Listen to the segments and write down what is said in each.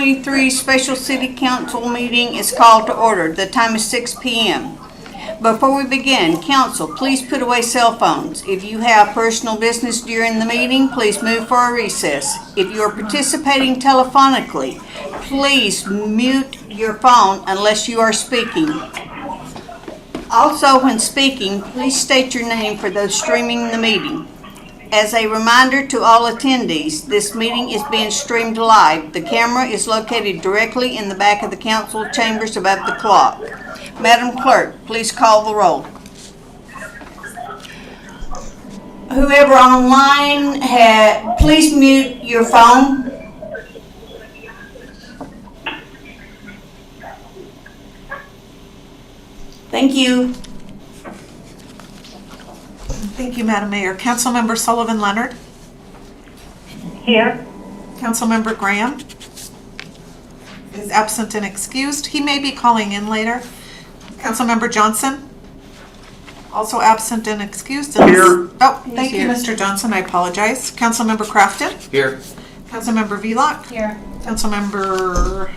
2023 Special City Council meeting is called to order. The time is 6 p.m. Before we begin, council, please put away cell phones. If you have personal business during the meeting, please move for a recess. If you are participating telephonically, please mute your phone unless you are speaking. Also, when speaking, please state your name for those streaming the meeting. As a reminder to all attendees, this meeting is being streamed live. The camera is located directly in the back of the council chambers above the clock. Madam Clerk, please call the roll. Whoever online, please mute your phone. Thank you. Thank you, Madam Mayor. Councilmember Sullivan Leonard. Here. Councilmember Graham is absent and excused. He may be calling in later. Councilmember Johnson, also absent and excused. Here. Oh, thank you, Mr. Johnson. I apologize. Councilmember Crafton. Here. Councilmember Vlock. Here. Councilmember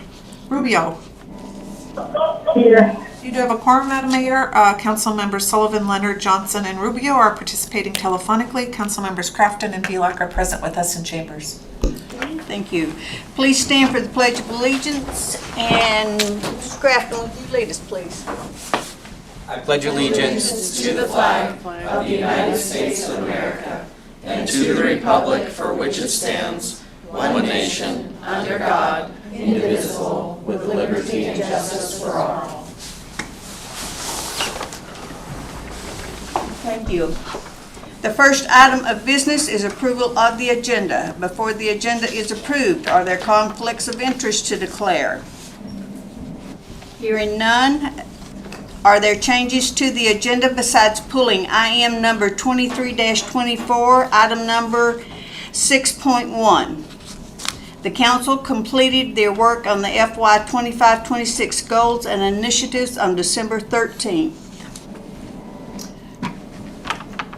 Rubio. Here. You do have a quorum, Madam Mayor. Councilmembers Sullivan, Leonard, Johnson, and Rubio are participating telephonically. Councilmembers Crafton and Vlock are present with us in chambers. Thank you. Please stand for the Pledge of Allegiance. And Mr. Crafton, would you lead us, please? I pledge allegiance to the flag of the United States of America and to the republic for which it stands, one nation, under God, indivisible, with liberty and justice for all. Thank you. The first item of business is approval of the agenda. Before the agenda is approved, are there conflicts of interest to declare? Hearing none, are there changes to the agenda besides pulling IM number 23-24, item number 6.1? The council completed their work on the FY 25-26 goals and initiatives on December 13th.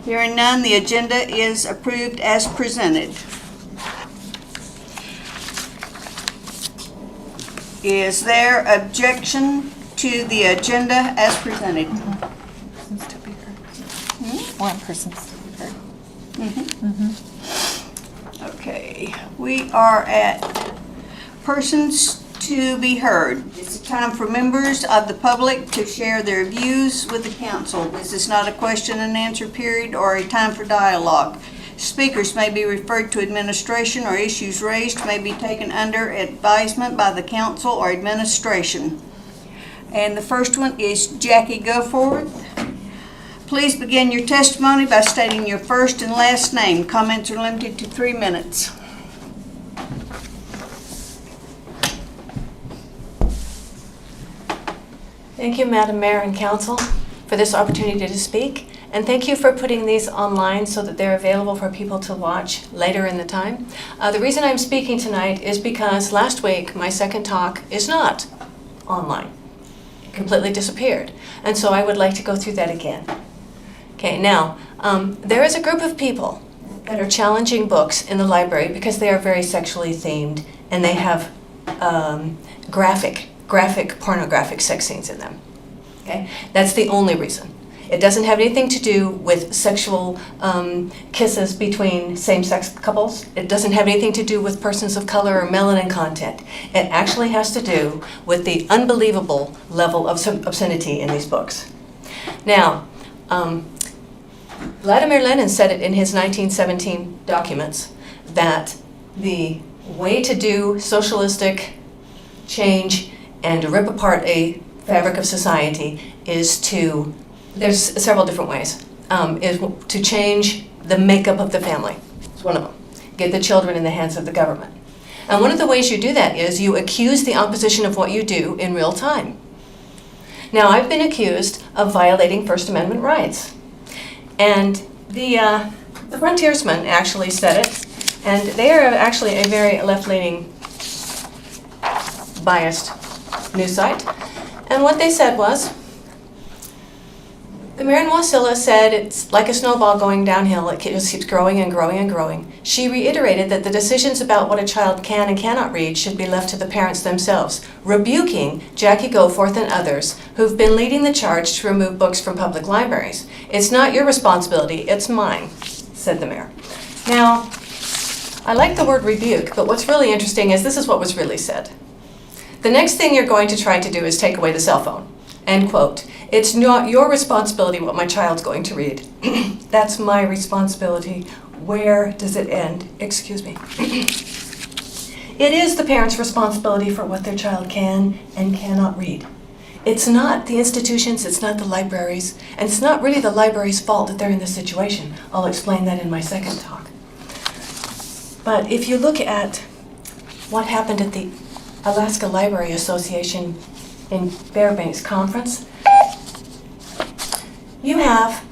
Hearing none, the agenda is approved as presented. Is there objection to the agenda as presented? One person's to be heard. Okay, we are at persons to be heard. It's a time for members of the public to share their views with the council. This is not a question and answer period or a time for dialogue. Speakers may be referred to administration, or issues raised may be taken under advisement by the council or administration. And the first one is Jackie Goforth. Please begin your testimony by stating your first and last name. Comments are limited to 3 minutes. Thank you, Madam Mayor and Council, for this opportunity to speak. And thank you for putting these online so that they're available for people to watch later in the time. The reason I'm speaking tonight is because last week my second talk is not online. It completely disappeared. And so I would like to go through that again. Okay, now, there is a group of people that are challenging books in the library because they are very sexually themed and they have graphic pornographic sex scenes in them. Okay, that's the only reason. It doesn't have anything to do with sexual kisses between same-sex couples. It doesn't have anything to do with persons of color or melanin content. It actually has to do with the unbelievable level of obscenity in these books. Now, Vladimir Lenin said it in his 1917 documents that the way to do socialistic change and to rip apart a fabric of society is to, there's several different ways, is to change the makeup of the family. It's one of them. Get the children in the hands of the government. And one of the ways you do that is you accuse the opposition of what you do in real time. Now, I've been accused of violating First Amendment rights. And the Frontiersman actually said it, and they are actually a very left-leaning, biased news site. And what they said was, The mayor in Wasilla said it's like a snowball going downhill. It just keeps growing and growing and growing. She reiterated that the decisions about what a child can and cannot read should be left to the parents themselves, rebuking Jackie Goforth and others who've been leading the charge to remove books from public libraries. It's not your responsibility, it's mine, said the mayor. Now, I like the word rebuke, but what's really interesting is this is what was really said. The next thing you're going to try to do is take away the cell phone. End quote. It's not your responsibility what my child's going to read. That's my responsibility. Where does it end? Excuse me. It is the parent's responsibility for what their child can and cannot read. It's not the institutions, it's not the libraries, and it's not really the library's fault that they're in this situation. I'll explain that in my second talk. But if you look at what happened at the Alaska Library Association in Fairbanks Conference, you have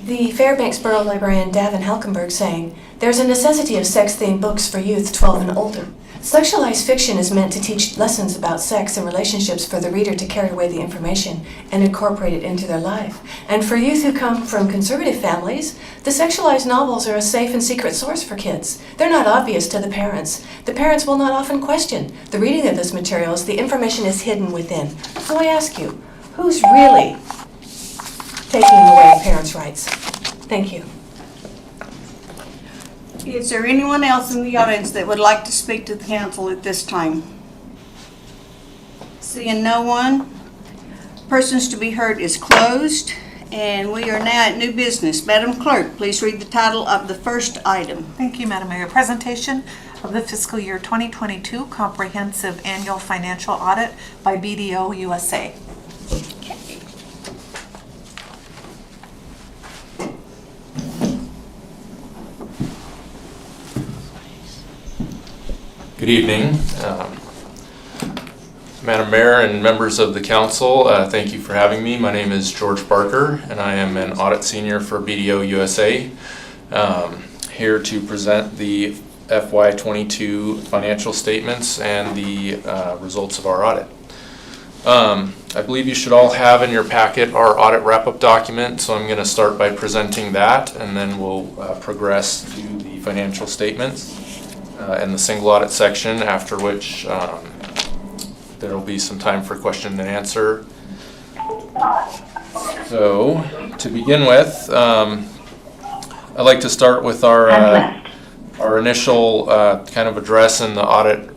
the Fairbanks Borough Librarian Davin Helkenberg saying, "There's a necessity of sex-themed books for youth 12 and older. Sexualized fiction is meant to teach lessons about sex and relationships for the reader to carry away the information and incorporate it into their life. And for youth who come from conservative families, the sexualized novels are a safe and secret source for kids. They're not obvious to the parents. The parents will not often question the reading of this material as the information is hidden within." So I ask you, who's really taking away parents' rights? Thank you. Is there anyone else in the audience that would like to speak to the council at this time? Seeing no one, persons to be heard is closed, and we are now at new business. Madam Clerk, please read the title of the first item. Thank you, Madam Mayor. Presentation of the fiscal year 2022 Comprehensive Annual Financial Audit by BDO USA. Good evening. Madam Mayor and members of the council, thank you for having me. My name is George Barker and I am an audit senior for BDO USA. Here to present the FY22 financial statements and the results of our audit. I believe you should all have in your packet our audit wrap-up document, so I'm going to start by presenting that and then we'll progress to the financial statements in the single audit section, after which there will be some time for question and answer. So to begin with, I'd like to start with our initial kind of address in the audit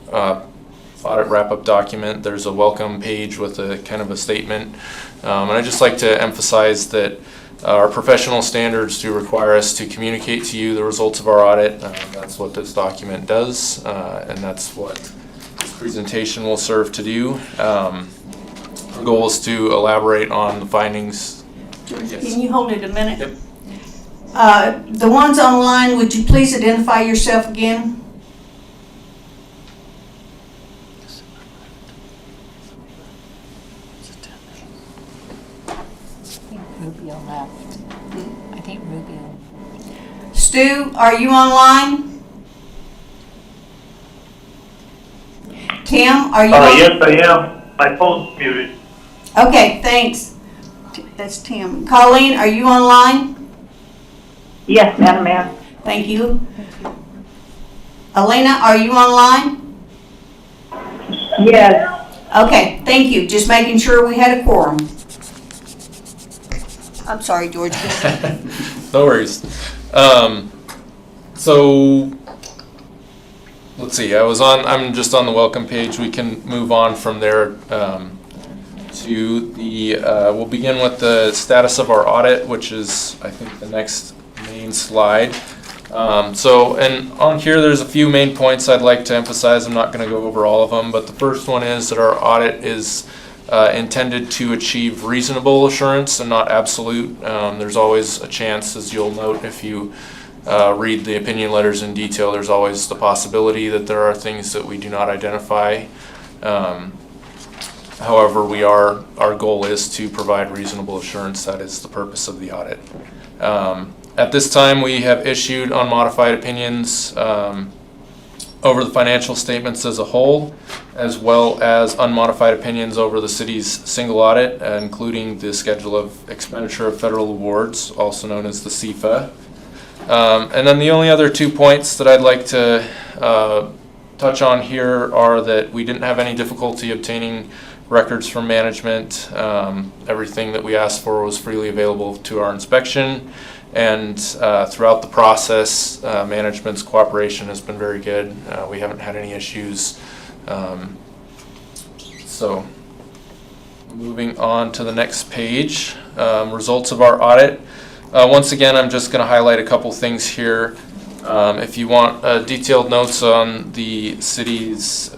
wrap-up document. There's a welcome page with a kind of a statement, and I'd just like to emphasize that our professional standards do require us to communicate to you the results of our audit. That's what this document does, and that's what this presentation will serve to do. Our goal is to elaborate on the findings. George, Yes. can you hold it a minute? Yep. The ones online, would you please identify yourself again? Rubio left. I think Rubio. Stu, are you online? Tim, are you on? Yes, I am. My phone's muted. Okay, thanks. That's Tim. Colleen, are you online? Yes, Madam Mayor. Thank you. Elena, are you online? Yes. Okay, thank you. Just making sure we had a quorum. I'm sorry, George. No worries. So let's see. I'm just on the welcome page. We can move on from there to the. We'll begin with the status of our audit, which is, I think, the next main slide. And on here, there's a few main points I'd like to emphasize. I'm not going to go over all of them, but the first one is that our audit is intended to achieve reasonable assurance and not absolute. There's always a chance, as you'll note if you read the opinion letters in detail, there's always the possibility that there are things that we do not identify. However, our goal is to provide reasonable assurance. That is the purpose of the audit. At this time, we have issued unmodified opinions over the financial statements as a whole. as well as unmodified opinions over the city's single audit, including the schedule of expenditure of federal awards, also known as the CFA. And then the only other 2 points that I'd like to touch on here are that we didn't have any difficulty obtaining records from management. Everything that we asked for was freely available to our inspection, and throughout the process, management's cooperation has been very good. We haven't had any issues. So moving on to the next page, results of our audit. Once again, I'm just going to highlight a couple things here. If you want detailed notes on the city's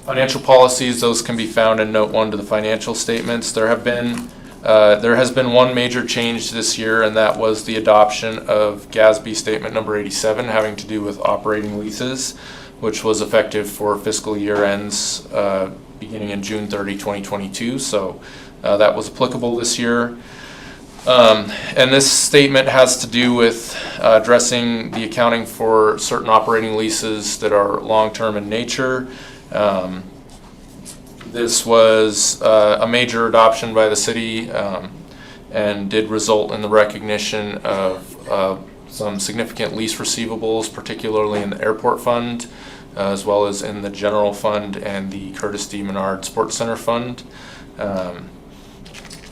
financial policies, those can be found in note 1 to the financial statements. There has been one major change this year, and that was the adoption of GASB statement number 87 having to do with operating leases, which was effective for fiscal year ends beginning in June 30, 2022. So that was applicable this year. And this statement has to do with addressing the accounting for certain operating leases that are long-term in nature. This was a major adoption by the city and did result in the recognition of some significant lease receivables, particularly in the airport fund, as well as in the general fund and the Curtis D. Menard Sports Center fund.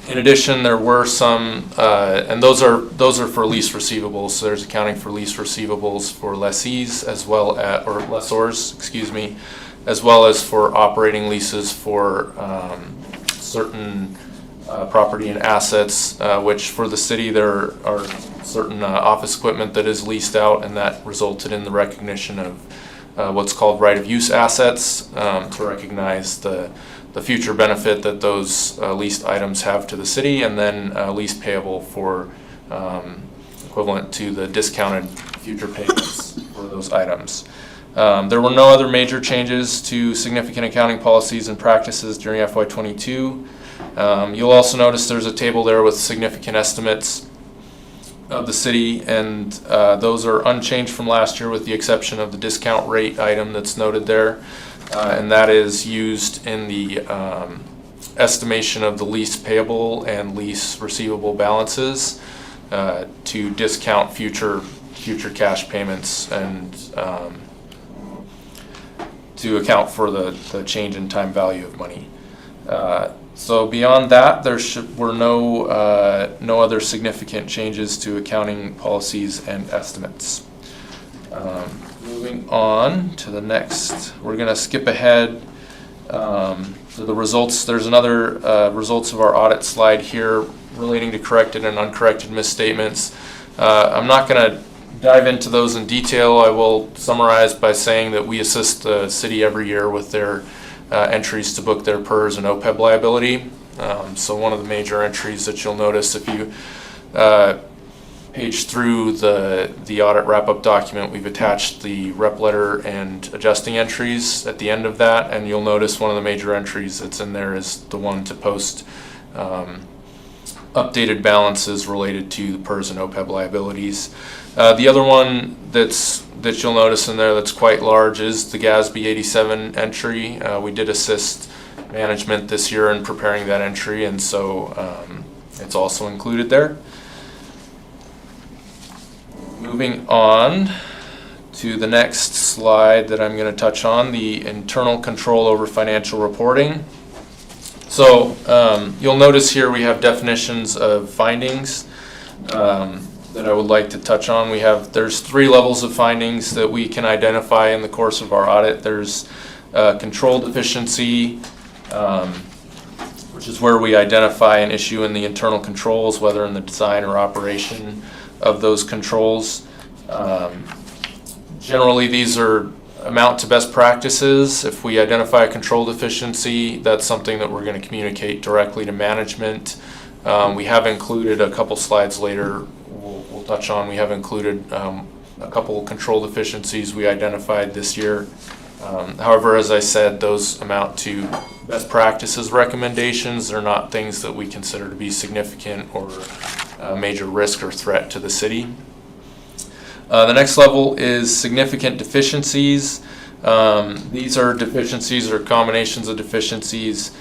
In addition, there were some, and those are for lease receivables. So there's accounting for lease receivables for lessees as well as, or lessors, excuse me, as well as for operating leases for certain property and assets, which for the city there are certain office equipment that is leased out, and that resulted in the recognition of what's called right of use assets to recognize the future benefit that those leased items have to the city, and then lease payable for equivalent to the discounted future payments for those items. There were no other major changes to significant accounting policies and practices during FY22. You'll also notice there's a table there with significant estimates of the city, and those are unchanged from last year with the exception of the discount rate item that's noted there. And that is used in the estimation of the lease payable and lease receivable balances to discount future cash payments and to account for the change in time value of money. So beyond that, there were no other significant changes to accounting policies and estimates. Moving on to the next, we're going to skip ahead to the results. There's another results of our audit slide here relating to corrected and uncorrected misstatements. I'm not going to dive into those in detail. I will summarize by saying that we assist the city every year with their entries to book their PERS and OPEB liability. So one of the major entries that you'll notice if you page through the audit wrap-up document, we've attached the rep letter and adjusting entries at the end of that, and you'll notice one of the major entries that's in there is the one to post updated balances related to the PERS and OPEB liabilities. The other one that you'll notice in there that's quite large is the GASB 87 entry. We did assist management this year in preparing that entry, and so it's also included there. Moving on to the next slide that I'm going to touch on, the internal control over financial reporting. So you'll notice here we have definitions of findings that I would like to touch on. There's 3 levels of findings that we can identify in the course of our audit. There's control deficiency, which is where we identify an issue in the internal controls, whether in the design or operation of those controls. Generally, these amount to best practices. If we identify a control deficiency, that's something that we're going to communicate directly to management. We have included a couple slides later, we'll touch on, we have included a couple control deficiencies we identified this year. However, as I said, those amount to best practices recommendations. They're not things that we consider to be significant or a major risk or threat to the city. The next level is significant deficiencies. These are deficiencies or combinations of deficiencies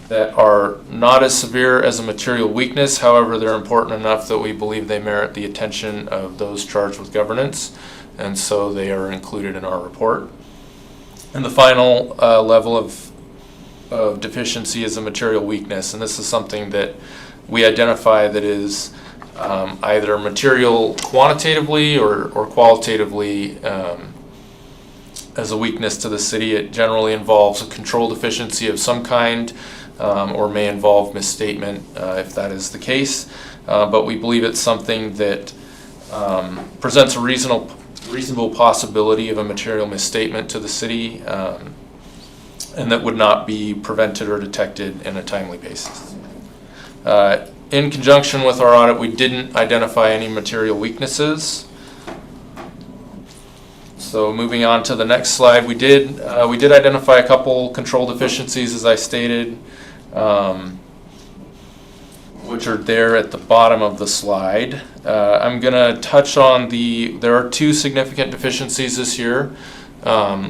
that are not as severe as a material weakness. However, they're important enough that we believe they merit the attention of those charged with governance, and so they are included in our report. And the final level of deficiency is a material weakness, and this is something that we identify that is either material quantitatively or qualitatively as a weakness to the city. It generally involves a control deficiency of some kind, or may involve misstatement if that is the case. But we believe it's something that presents a reasonable possibility of a material misstatement to the city, and that would not be prevented or detected in a timely basis. In conjunction with our audit, we didn't identify any material weaknesses. So moving on to the next slide, we did identify a couple control deficiencies, as I stated, which are there at the bottom of the slide. I'm going to touch on there are two significant deficiencies this year,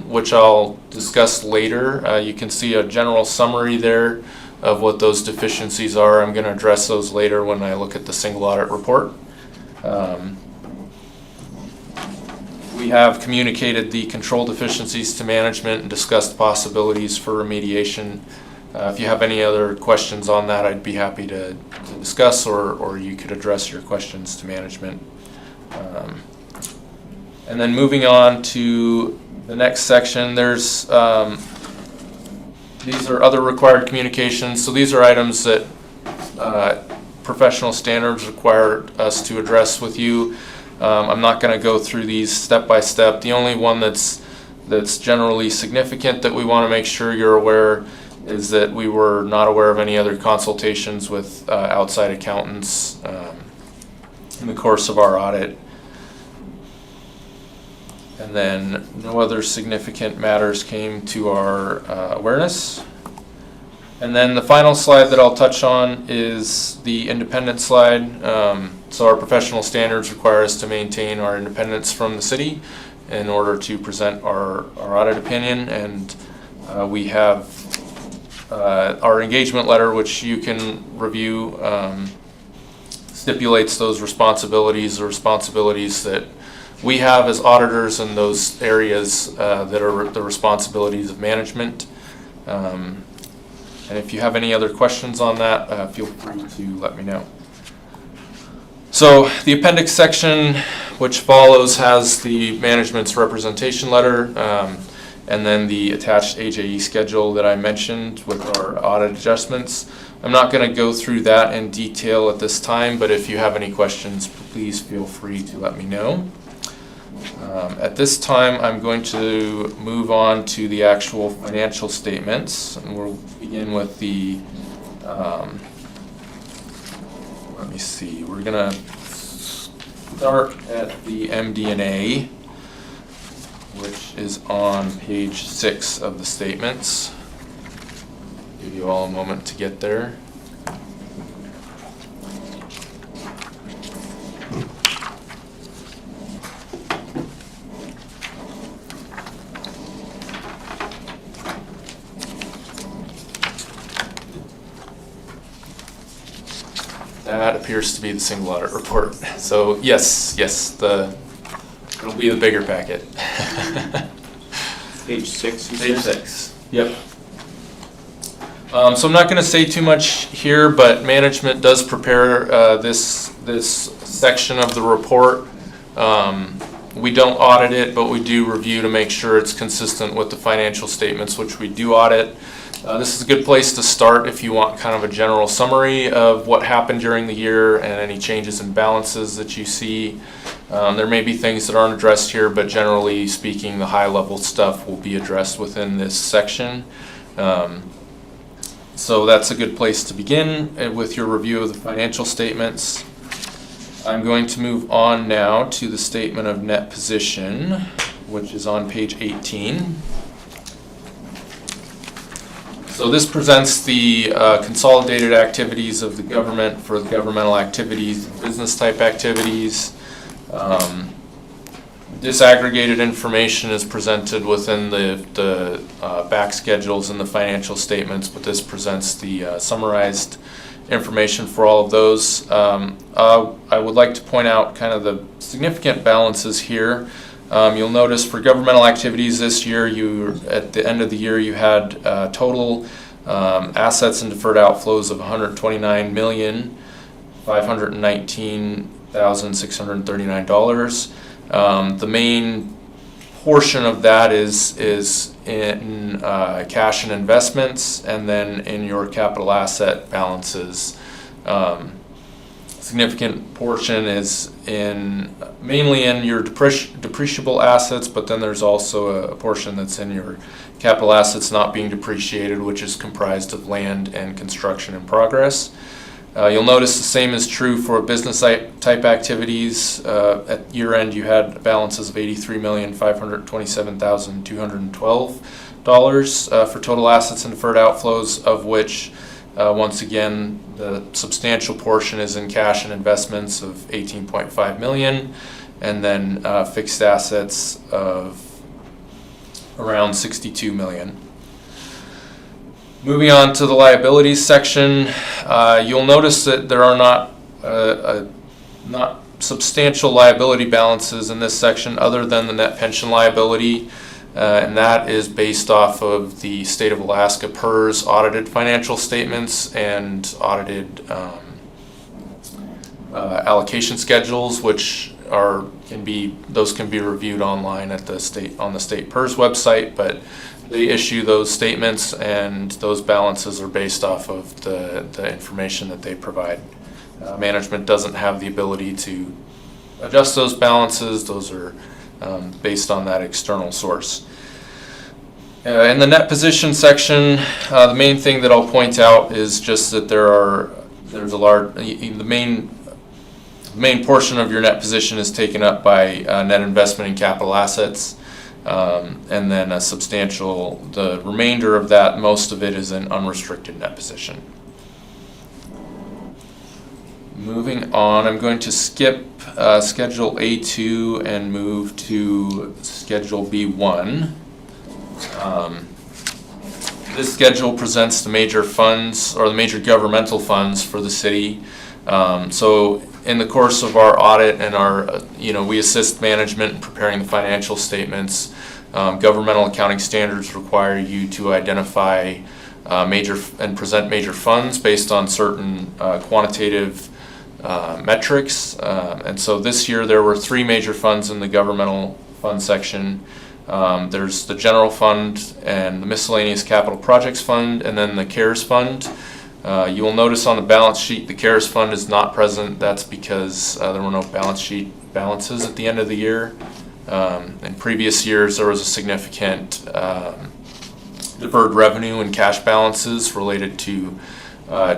which I'll discuss later. You can see a general summary there of what those deficiencies are. I'm going to address those later when I look at the single audit report. We have communicated the control deficiencies to management and discussed possibilities for remediation. If you have any other questions on that, I'd be happy to discuss, or you could address your questions to management. And then moving on to the next section, there's these are other required communications. So these are items that professional standards require us to address with you. I'm not going to go through these step by step. The only one that's generally significant that we want to make sure you're aware is that we were not aware of any other consultations with outside accountants in the course of our audit. And then no other significant matters came to our awareness. And then the final slide that I'll touch on is the independence slide. So our professional standards require us to maintain our independence from the city in order to present our audit opinion. And we have our engagement letter, which you can review, stipulates those responsibilities, the responsibilities that we have as auditors in those areas that are the responsibilities of management. And if you have any other questions on that, feel free to let me know. So the appendix section, which follows, has the management's representation letter, and then the attached AJE schedule that I mentioned with our audit adjustments. I'm not going to go through that in detail at this time, but if you have any questions, please feel free to let me know. At this time, I'm going to move on to the actual financial statements, and we'll begin with the, let me see, we're going to start at the MD&A, which is on page 6 of the statements. Give you all a moment to get there. That appears to be the single audit report. So yes, it'll be the bigger packet. Page 6, you Page said? 6, yep. So I'm not going to say too much here, but management does prepare this section of the report. We don't audit it, but we do review to make sure it's consistent with the financial statements, which we do audit. This is a good place to start if you want kind of a general summary of what happened during the year and any changes in balances that you see. There may be things that aren't addressed here, but generally speaking, the high-level stuff will be addressed within this section. So that's a good place to begin with your review of the financial statements. I'm going to move on now to the statement of net position, which is on page 18. So this presents the consolidated activities of the government for the governmental activities, business type activities. disaggregated information is presented within the back schedules and the financial statements, but this presents the summarized information for all of those. I would like to point out kind of the significant balances here. You'll notice for governmental activities this year, at the end of the year, you had total assets and deferred outflows of $129,519,639. The main portion of that is in cash and investments, and then in your capital asset balances. Significant portion is mainly in your depreciable assets, but then there's also a portion that's in your capital assets not being depreciated, which is comprised of land and construction in progress. You'll notice the same is true for business type activities. At year end, you had balances of $83,527,212 for total assets and deferred outflows, of which once again the substantial portion is in cash and investments of $18.5 million, and then fixed assets of around $62 million. Moving on to the liabilities section, you'll notice that there are not substantial liability balances in this section other than the net pension liability, and that is based off of the State of Alaska PERS audited financial statements and audited allocation schedules, which can be reviewed online at on the state PERS website, but they issue those statements, and those balances are based off of the information that they provide. Management doesn't have the ability to adjust those balances. Those are based on that external source. In the net position section, the main thing that I'll point out is just that the main portion of your net position is taken up by net investment in capital assets. And then the remainder of that, most of it is in unrestricted net position. Moving on, I'm going to skip Schedule A2 and move to Schedule B1. This schedule presents the major funds, or the major governmental funds for the city. So in the course of our audit and we assist management in preparing the financial statements. Governmental accounting standards require you to identify and present major funds based on certain quantitative metrics. And so this year there were 3 major funds in the governmental fund section. There's the general fund and the miscellaneous capital projects fund, and then the CARES fund. You will notice on the balance sheet the CARES fund is not present. That's because there were no balance sheet balances at the end of the year. In previous years there was a significant deferred revenue and cash balances related to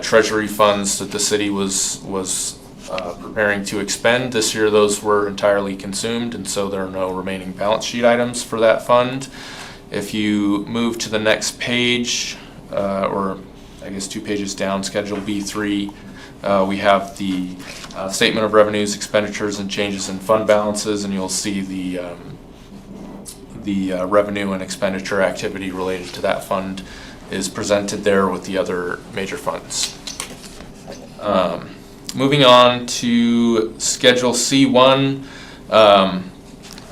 treasury funds that the city was preparing to expend. This year those were entirely consumed, and so there are no remaining balance sheet items for that fund. If you move to the next page, or I guess 2 pages down, Schedule B3, we have the Statement of Revenues, Expenditures, and Changes in Fund Balances, and you'll see the revenue and expenditure activity related to that fund is presented there with the other major funds. Moving on to Schedule C1, I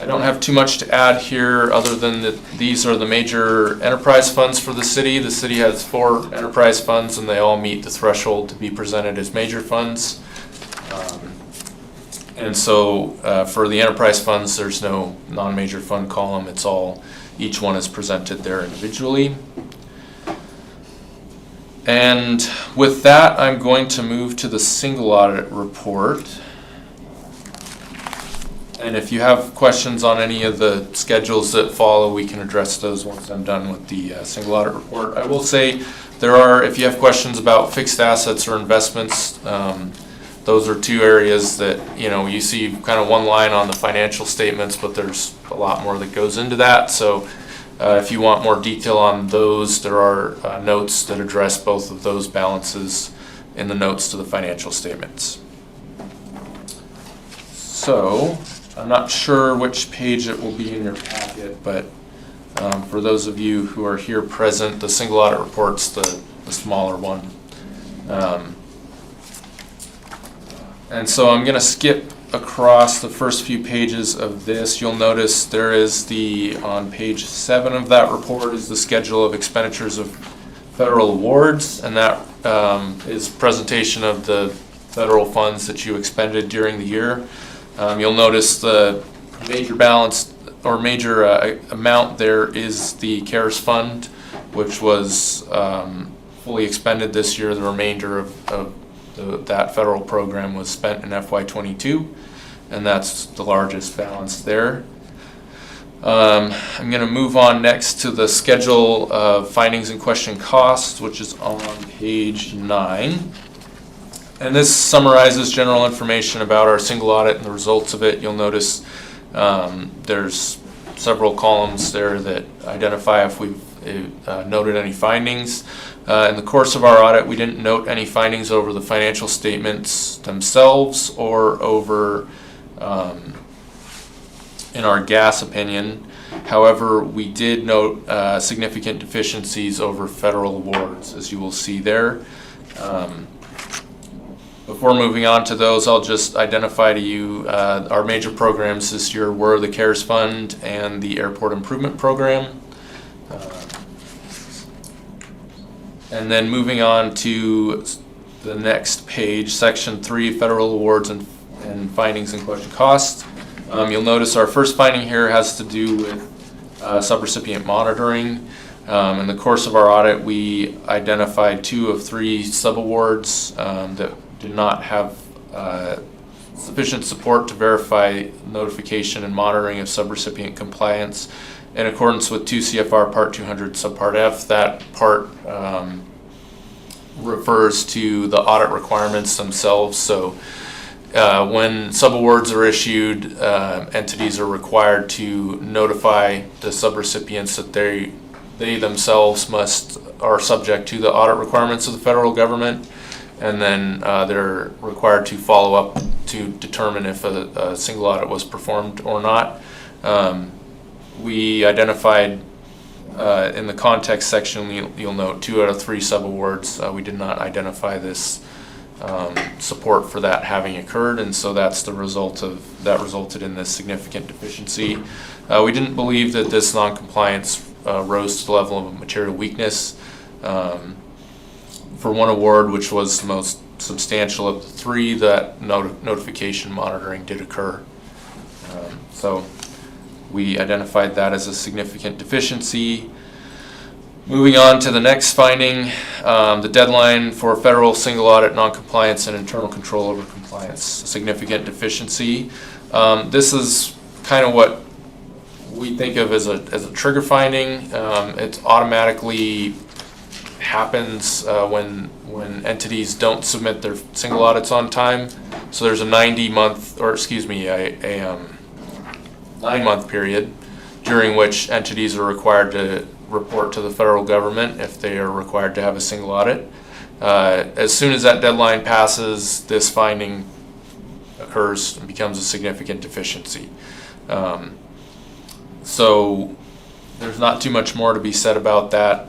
don't have too much to add here other than that these are the major enterprise funds for the city. The city has 4 enterprise funds, and they all meet the threshold to be presented as major funds. And so for the enterprise funds, there's no non-major fund column. Each one is presented there individually. And with that, I'm going to move to the single audit report. And if you have questions on any of the schedules that follow, we can address those once I'm done with the single audit report. I will say if you have questions about fixed assets or investments, those are 2 areas that, you see kind of one line on the financial statements, but there's a lot more that goes into that. So if you want more detail on those, there are notes that address both of those balances in the notes to the financial statements. So I'm not sure which page it will be in your packet, but for those of you who are here present, the single audit report's the smaller one. And so I'm going to skip across the first few pages of this. You'll notice there is on page 7 of that report is the schedule of expenditures of federal awards, and that is presentation of the federal funds that you expended during the year. You'll notice the major balance or major amount there is the CARES fund, which was fully expended this year. The remainder of that federal program was spent in FY22, and that's the largest balance there. I'm going to move on next to the schedule of findings and question costs, which is on page 9. And this summarizes general information about our single audit and the results of it. You'll notice there's several columns there that identify if we've noted any findings. In the course of our audit, we didn't note any findings over the financial statements themselves or over in our gas opinion. However, we did note significant deficiencies over federal awards, as you will see there. Before moving on to those, I'll just identify to you our major programs this year were the CARES Fund and the Airport Improvement Program. And then moving on to the next page, section 3, federal awards and findings and question costs. You'll notice our first finding here has to do with subrecipient monitoring. In the course of our audit, we identified 2 of 3 subawards that did not have sufficient support to verify notification and monitoring of subrecipient compliance. In accordance with 2 CFR Part 200 Subpart F, that part refers to the audit requirements themselves. So when subawards are issued, entities are required to notify the subrecipients that they themselves are subject to the audit requirements of the federal government, and then they're required to follow up to determine if a single audit was performed or not. We identified in the context section, you'll note 2 out of 3 subawards. We did not identify this support for that having occurred, and so that's the result of that resulted in this significant deficiency. We didn't believe that this non-compliance rose to the level of a material weakness. For one award, which was the most substantial of the 3, that notification monitoring did occur. So we identified that as a significant deficiency. Moving on to the next finding, the deadline for federal single audit non-compliance and internal control over compliance, a significant deficiency. This is kind of what we think of as a trigger finding. It automatically happens when entities don't submit their single audits on time. So there's a 9-month period during which entities are required to report to the federal government if they are required to have a single audit. As soon as that deadline passes, this finding occurs and becomes a significant deficiency. So there's not too much more to be said about that.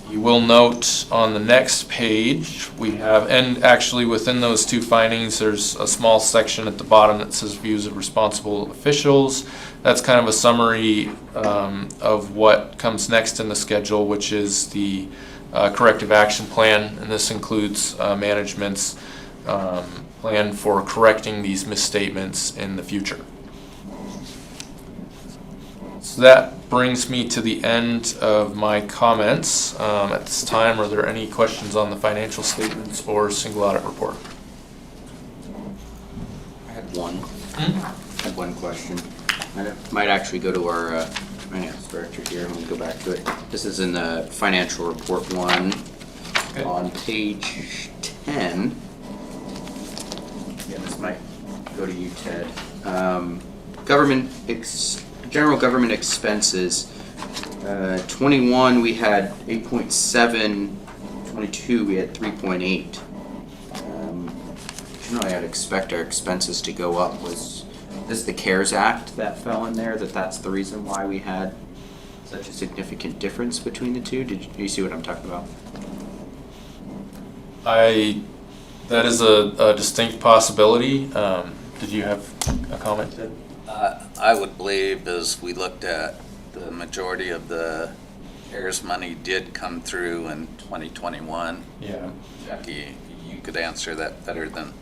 You will note on the next page we have, and actually within those 2 findings, there's a small section at the bottom that says views of responsible officials. That's kind of a summary of what comes next in the schedule, which is the corrective action plan, and this includes management's plan for correcting these misstatements in the future. So that brings me to the end of my comments. At this time, are there any questions on the financial statements or single audit report? I had one question. And it might actually go to our finance director here. I'm going to go back to it. This is in the financial report 1 on page 10. Yeah, this might go to you, Ted. General government expenses. 21 we had 8.7. 22 we had 3.8. Generally, I'd expect our expenses to go up. Was this the CARES Act that fell in there, that's the reason why we had such a significant difference between the two? Do you see what I'm talking about? That is a distinct possibility. Did you have a comment, Ted? I would believe as we looked at the majority of the CARES money did come through in 2021. Yeah. Jackie, you could answer that better than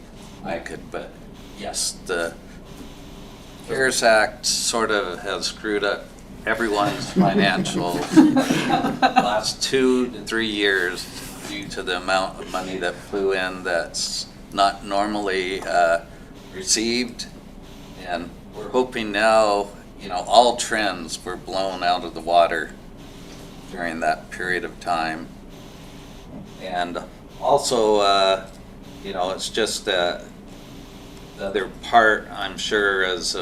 I could, but yes, the CARES Act sort of has screwed up everyone's financial last 2 to 3 years due to the amount of money that flew in that's not normally received. And we're hoping now, all trends were blown out of the water during that period of time. And also, it's just the other part, I'm sure, as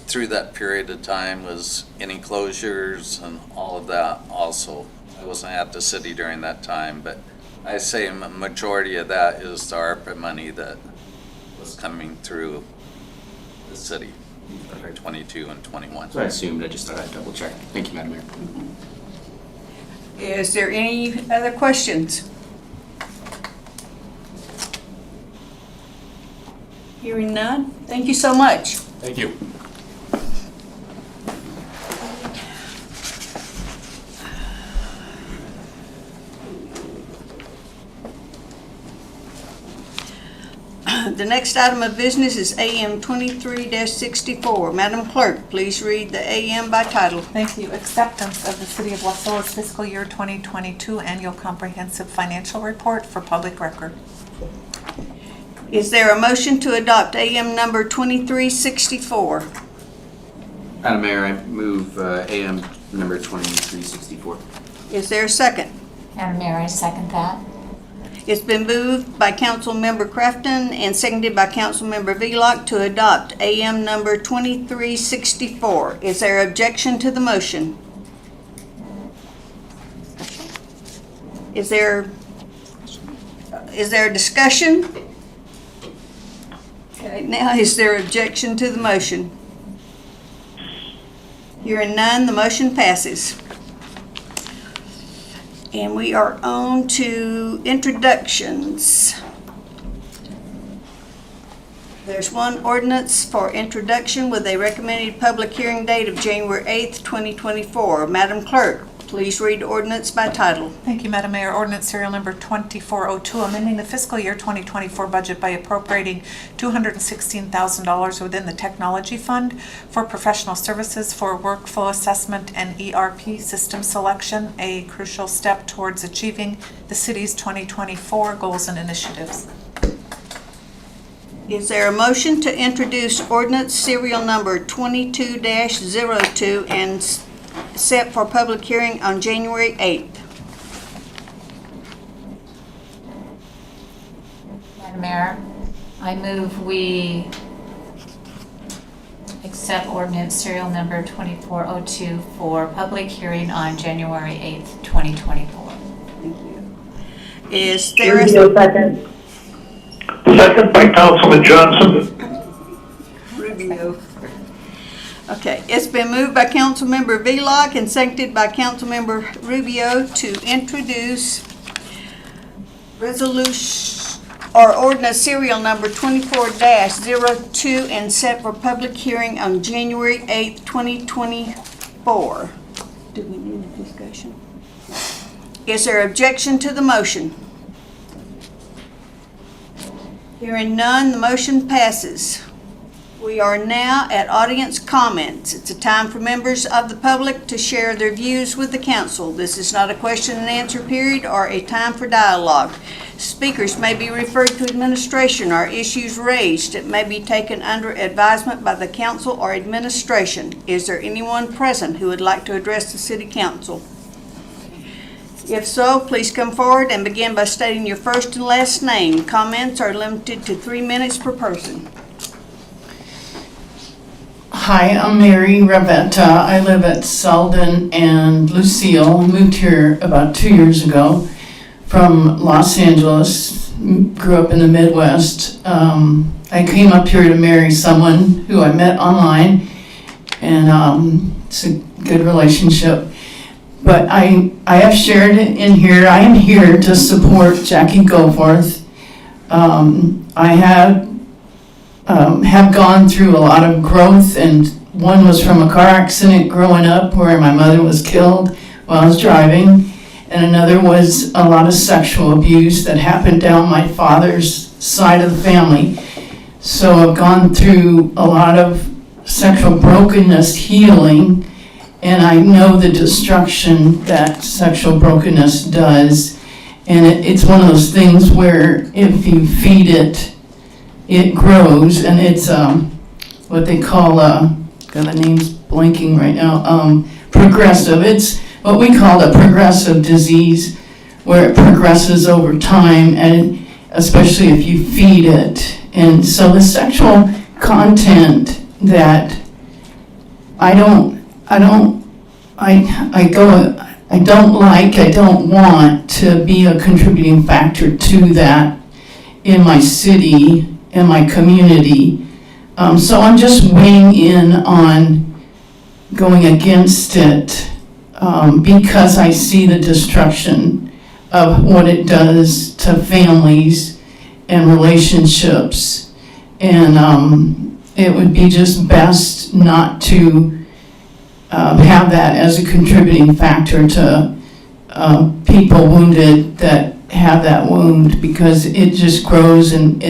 through that period of time was any closures and all of that also. I wasn't at the city during that time, but I say a majority of that is the ARPA money that was coming through the city for 22 and 21. So I assumed, I just thought I'd double check. Thank you, Madam Mayor. Is there any other questions? Hearing none, thank you so much. Thank you. The next item of business is AM 23-64. Madam Clerk, please read the AM by title. Thank you. Acceptance of the City of Wasilla's fiscal year 2022 annual comprehensive financial report for public record. Is there a motion to adopt AM number 2364? Madam Mayor, I move AM number 2364. Is there a second? Madam Mayor, I second that. It's been moved by Councilmember Crafton and seconded by Councilmember Velock to adopt AM number 2364. Is there objection to the motion? Is there a discussion? Okay, now is there objection to the motion? Hearing none, the motion passes. And we are on to introductions. There's one ordinance for introduction with a recommended public hearing date of January 8th, 2024. Madam Clerk, please read ordinance by title. Thank you, Madam Mayor. Ordinance serial number 2402, amending the fiscal year 2024 budget by appropriating $216,000 within the Technology Fund for professional services for workflow assessment and ERP system selection, a crucial step towards achieving the city's 2024 goals and initiatives. Is there a motion to introduce ordinance serial number 22-02 and set for public hearing on January 8th? Madam Mayor, I move we accept ordinance serial number 2402 for public hearing on January 8th, 2024. Thank you. Is there a second. Second by Councilman Johnson. Rubio? Okay, it's been moved by Councilmember Velock and seconded by Councilmember Rubio to introduce resolution or ordinance serial number 24-02 and set for public hearing on January 8th, 2024. Do we need a discussion? Is there objection to the motion? Hearing none, the motion passes. We are now at audience comments. It's a time for members of the public to share their views with the council. This is not a question and answer period or a time for dialogue. Speakers may be referred to administration or issues raised. It may be taken under advisement by the council or administration. Is there anyone present who would like to address the city council? If so, please come forward and begin by stating your first and last name. Comments are limited to 3 minutes per person. Hi, I'm Mary Ravetta. I live at Selden and Lucille. Moved here about 2 years ago from Los Angeles. grew up in the Midwest. I came up here to marry someone who I met online, and it's a good relationship. But I have shared it in here. I am here to support Jackie Goforth. I have gone through a lot of growth, and one was from a car accident growing up where my mother was killed while I was driving, and another was a lot of sexual abuse that happened down my father's side of the family. So I've gone through a lot of sexual brokenness healing, and I know the destruction that sexual brokenness does. And it's one of those things where if you feed it, it grows, and it's what they call, God, the name's blanking right now, progressive. It's what we call a progressive disease, where it progresses over time, and especially if you feed it. And so the sexual content that I don't want to be a contributing factor to that in my city, in my community. So I'm just weighing in on going against it because I see the destruction of what it does to families and relationships. And it would be just best not to have that as a contributing factor to people wounded that have that wound, because it just grows and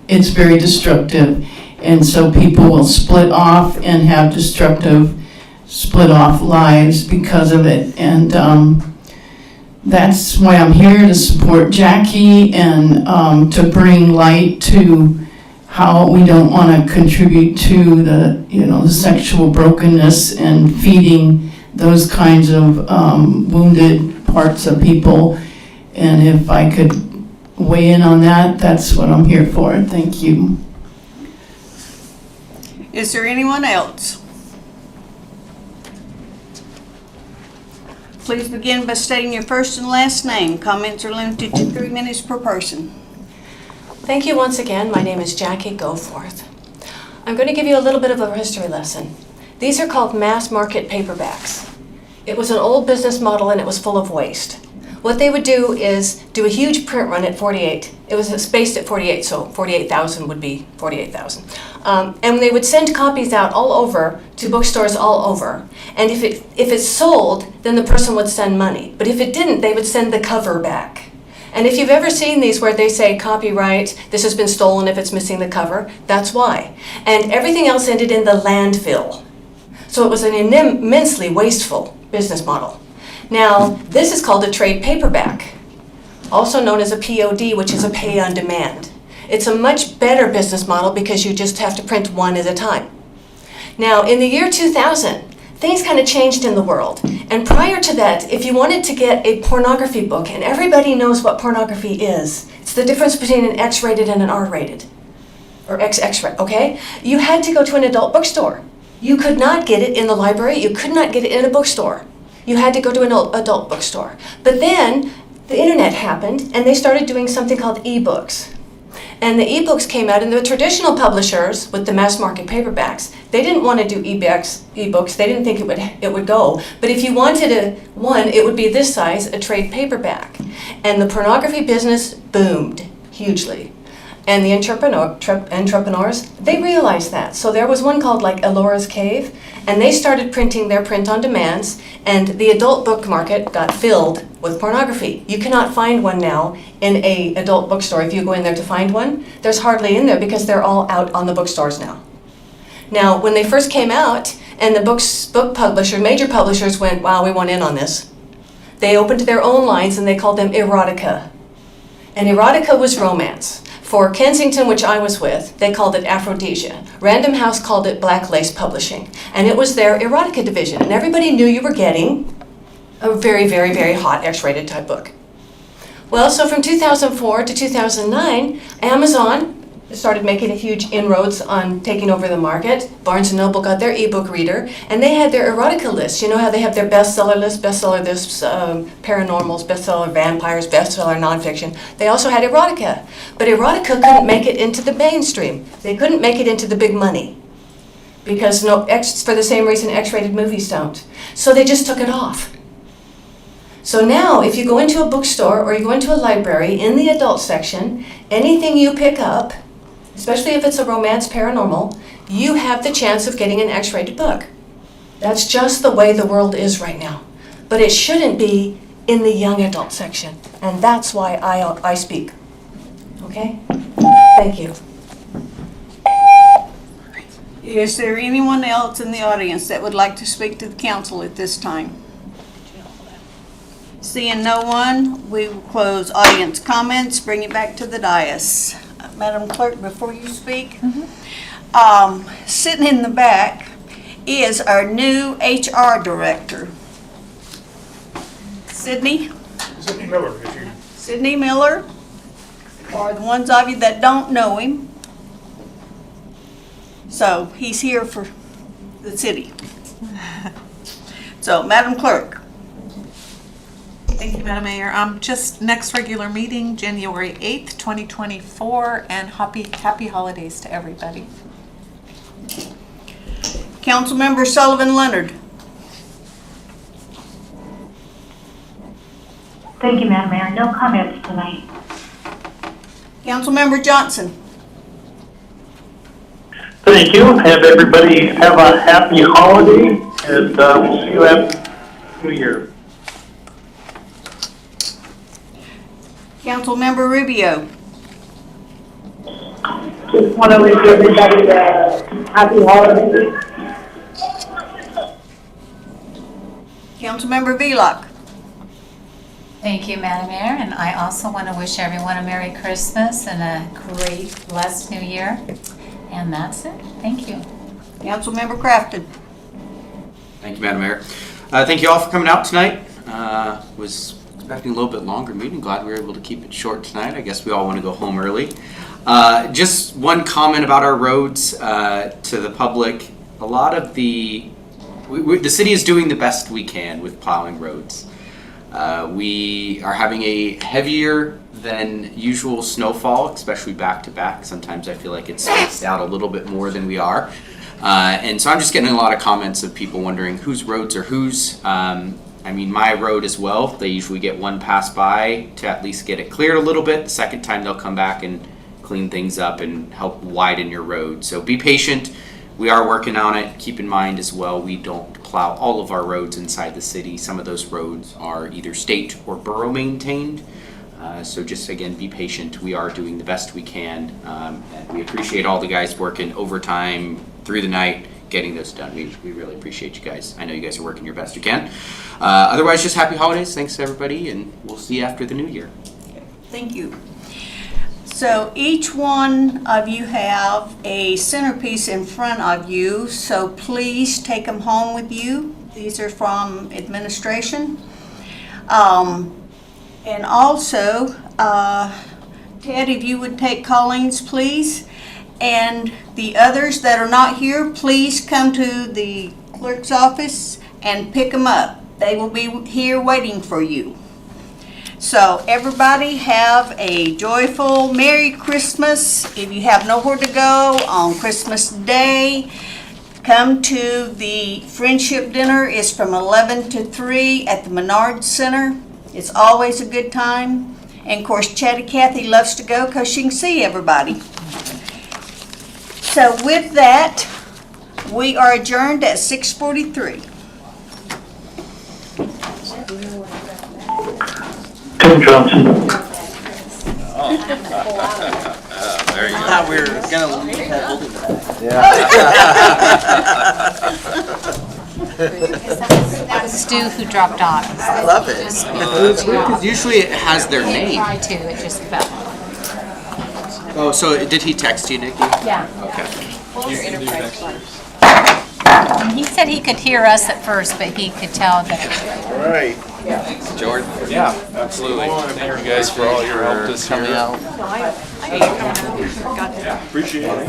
it's very destructive. And so people will split off and have destructive split off lives because of it. And that's why I'm here to support Jackie and to bring light to how we don't want to contribute to the sexual brokenness and feeding those kinds of wounded parts of people. And if I could weigh in on that, that's what I'm here for. Thank you. Is there anyone else? Please begin by stating your first and last name. Comments are limited to 3 minutes per person. Thank you once again. My name is Jackie Goforth. I'm going to give you a little bit of a history lesson. These are called mass market paperbacks. It was an old business model and it was full of waste. What they would do is do a huge print run at 48. It was spaced at 48, so 48,000 would be 48,000. And they would send copies out all over to bookstores all over. And if it sold, then the person would send money. But if it didn't, they would send the cover back. And if you've ever seen these where they say copyright, this has been stolen if it's missing the cover, that's why. And everything else ended in the landfill. So it was an immensely wasteful business model. Now, this is called a trade paperback, also known as a POD, which is a pay on demand. It's a much better business model because you just have to print one at a time. Now, in the year 2000, things kind of changed in the world. And prior to that, if you wanted to get a pornography book, and everybody knows what pornography is, it's the difference between an X-rated and an R-rated, or XX-rated, okay? You had to go to an adult bookstore. You could not get it in the library, you could not get it in a bookstore. You had to go to an adult bookstore. But then the internet happened and they started doing something called ebooks. And the ebooks came out, and the traditional publishers with the mass market paperbacks, they didn't want to do ebooks. They didn't think it would go. But if you wanted one, it would be this size, a trade paperback. And the pornography business boomed hugely. And the entrepreneurs, they realized that. So there was one called like Elora's Cave, and they started printing their print-on-demands, and the adult book market got filled with pornography. You cannot find one now in an adult bookstore. If you go in there to find one, there's hardly in there because they're all out on the bookstores now. Now, when they first came out, and the book publishers, major publishers went, wow, we want in on this. They opened their own lines and they called them erotica. And erotica was romance. For Kensington, which I was with, they called it Aphrodisia. Random House called it Black Lace Publishing. And it was their erotica division. And everybody knew you were getting a very, very, very hot X-rated type book. Well, so from 2004 to 2009, Amazon started making a huge inroads on taking over the market. Barnes & Noble got their ebook reader, and they had their erotica list. You know how they have their bestseller list, bestseller this, paranormals, bestseller vampires, bestseller nonfiction. They also had erotica. But erotica couldn't make it into the mainstream. They couldn't make it into the big money. Because for the same reason X-rated movies don't. So they just took it off. So now, if you go into a bookstore or you go into a library, in the adult section, anything you pick up, especially if it's a romance paranormal, you have the chance of getting an X-rated book. That's just the way the world is right now. But it shouldn't be in the young adult section. And that's why I speak. Okay? Thank you. Is there anyone else in the audience that would like to speak to the council at this time? Seeing no one, we will close audience comments, bring it back to the dais. Madam Clerk, before you speak, sitting in the back is our new HR director. Sydney Miller. Sydney Miller, or the ones of you that don't know him. So he's here for the city. So, Madam Clerk. Thank you, Madam Mayor. Just next regular meeting, January 8th, 2024, and happy holidays to everybody. Councilmember Sullivan Leonard. Thank you, Madam Mayor. No comments tonight. Councilmember Johnson. Thank you, and everybody have a happy holiday, and we'll see you after New Year. Councilmember Rubio. Just want to wish everybody a happy holiday. Councilmember Velock. Thank you, Madam Mayor, and I also want to wish everyone a Merry Christmas and a great, blessed New Year. And that's it. Thank you. Councilmember Crafton. Thank you, Madam Mayor. Thank you all for coming out tonight. Was expecting a little bit longer meeting. Glad we were able to keep it short tonight. I guess we all want to go home early. Just one comment about our roads to the public. A lot of the city is doing the best we can with plowing roads. We are having a heavier than usual snowfall, especially back to back. Sometimes I feel like it's spaced out a little bit more than we are. And so I'm just getting a lot of comments of people wondering whose roads are whose. I mean, my road as well. They usually get one pass by to at least get it cleared a little bit. The second time they'll come back and clean things up and help widen your road. So be patient. We are working on it. Keep in mind as well, we don't plow all of our roads inside the city. Some of those roads are either state or borough maintained. So just again, be patient. We are doing the best we can. And we appreciate all the guys working overtime through the night, getting this done. We really appreciate you guys. I know you guys are working your best you can. Otherwise, just happy holidays. Thanks to everybody, and we'll see you after the new year. Thank you. So each one of you have a centerpiece in front of you, so please take them home with you. These are from administration. And also, Ted, if you would take Colleen's, please. And the others that are not here, please come to the clerk's office and pick them up. They will be here waiting for you. So everybody have a joyful Merry Christmas. If you have nowhere to go on Christmas Day, come to the Friendship Dinner. It's from 11 to 3 at the Menard Center. It's always a good time. And of course, Chatty Cathy loves to go because she can see everybody. So with that, we are adjourned at 6:43. Tim Johnson. There you go. Thought we were gonna leave that holding That was Stu who dropped off. I love it. Usually it has their I name. tried to, it just fell. Oh, so did he text you, Nikki? Yeah. Okay. And he said he could hear us at first, but he could tell that All right. George? Yeah, absolutely. Thank you guys for all your help this year. Coming out. Appreciate it.